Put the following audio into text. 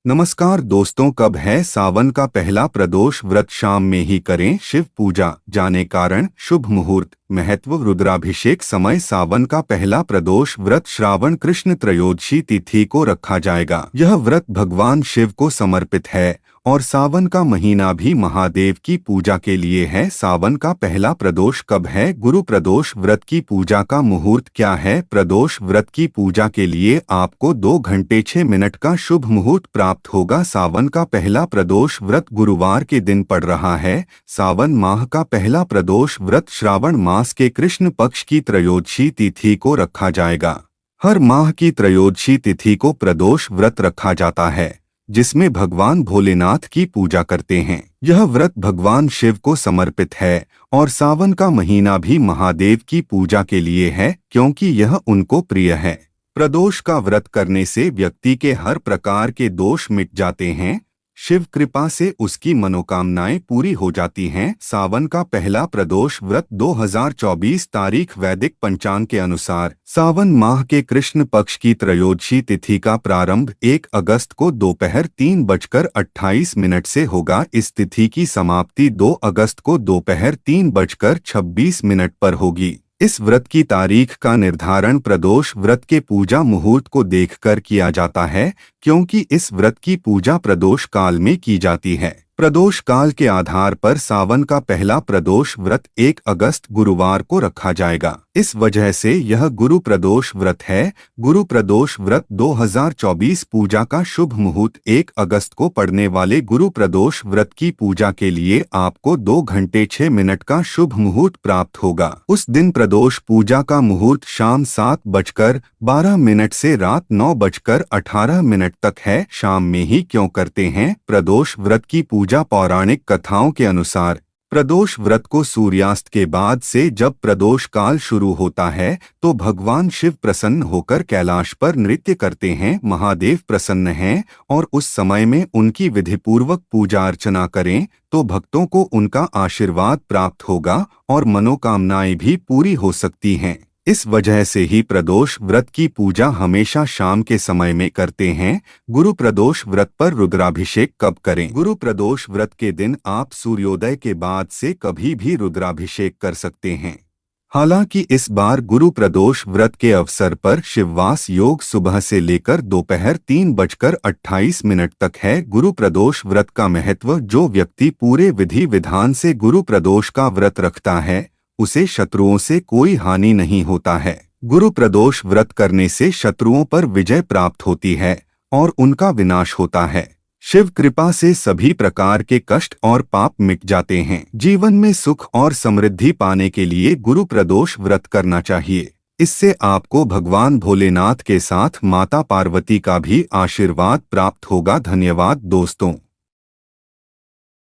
नमस्कार दोस्तों, कब है सावन का पहला प्रदोष व्रत? शाम में ही करें शिव पूजा, जाने कारण शुभ मुहूर्त। महत्व, रुद्राभिषेक समय। सावन का पहला प्रदोष व्रत श्रावण कृष्ण त्रयोदशी तिथि को रखा जाएगा। यह व्रत भगवान शिव को समर्पित है और सावन का महीना भी महादेव की पूजा के लिए है। सावन का पहला प्रदोष कब है? गुरु प्रदोष व्रत की पूजा का मुहूर्त क्या है? प्रदोष व्रत की पूजा के लिए आपको 2 घंटे 6 मिनट का शुभ मुहूर्त प्राप्त होगा। सावन का पहला प्रदोष व्रत गुरुवार के दिन पड़ रहा है। सावन माह का पहला प्रदोष व्रत श्रावण मास के कृष्ण पक्ष की त्रयोदशी तिथि को रखा जाएगा। हर माह की त्रयोदशी तिथि को प्रदोष व्रत रखा जाता है, जिसमें भगवान भोलेनाथ की पूजा करते हैं। यह व्रत भगवान शिव को समर्पित है और सावन का महीना भी महादेव की पूजा के लिए है, क्योंकि यह उनको प्रिय है। प्रदोष का व्रत करने से व्यक्ति के हर प्रकार के दोष मिट जाते हैं। शिव कृपा से उसकी मनोकामनाएं पूरी हो जाती हैं। सावन का पहला प्रदोष व्रत 2024 तारीख वैदिक पंचांग के अनुसार सावन माह के कृष्ण पक्ष की त्रयोदशी तिथि का प्रारंभ 1 अगस्त को दोपहर 3:28 से होगा। इस तिथि की समाप्ति 2 अगस्त को दोपहर 3:26 पर होगी। इस व्रत की तारीख का निर्धारण प्रदोष व्रत के पूजा मुहूर्त को देखकर किया जाता है, क्योंकि इस व्रत की पूजा प्रदोष काल में की जाती है। प्रदोष काल के आधार पर सावन का पहला प्रदोष व्रत 1 अगस्त गुरुवार को रखा जाएगा। इस वजह से यह गुरु प्रदोष व्रत है। गुरु प्रदोष व्रत 2024 पूजा का शुभ मुहूर्त 1 अगस्त को पड़ने वाले गुरु प्रदोष व्रत की पूजा के लिए आपको 2 घंटे 6 मिनट का शुभ मुहूर्त प्राप्त होगा। उस दिन प्रदोष पूजा का मुहूर्त शाम 7:12 से रात 9:18 तक है। शाम में ही क्यों करते हैं? प्रदोष व्रत की पूजा पौराणिक कथाओं के अनुसार प्रदोष व्रत को सूर्यास्त के बाद से जब प्रदोष काल शुरू होता है तो भगवान शिव प्रसन्न होकर कैलाश पर नृत्य करते हैं। महादेव प्रसन्न हैं और उस समय में उनकी विधिपूर्वक पूजा अर्चना करें तो भक्तों को उनका आशीर्वाद प्राप्त होगा और मनोकामनाएं भी पूरी हो सकती हैं। इस वजह से ही प्रदोष व्रत की पूजा हमेशा शाम के समय में करते हैं। गुरु प्रदोष व्रत पर रुद्राभिषेक कब करें? गुरु प्रदोष व्रत के दिन आप सूर्योदय के बाद से कभी भी रुद्राभिषेक कर सकते हैं। हालांकि इस बार गुरु प्रदोष व्रत के अवसर पर शिववास योग सुबह से लेकर दोपहर 3:28 तक है। गुरु प्रदोष व्रत का महत्व, जो व्यक्ति पूरे विधि विधान से गुरु प्रदोष का व्रत रखता है उसे शत्रुओं से कोई हानि नहीं होता है। गुरु प्रदोष व्रत करने से शत्रुओं पर विजय प्राप्त होती है और उनका विनाश होता है। शिव कृपा से सभी प्रकार के कष्ट और पाप मिट जाते हैं। जीवन में सुख और समृद्धि पाने के लिए गुरु प्रदोष व्रत करना चाहिए। इससे आपको भगवान भोलेनाथ के साथ माता पार्वती का भी आशीर्वाद प्राप्त होगा। धन्यवाद दोस्तों।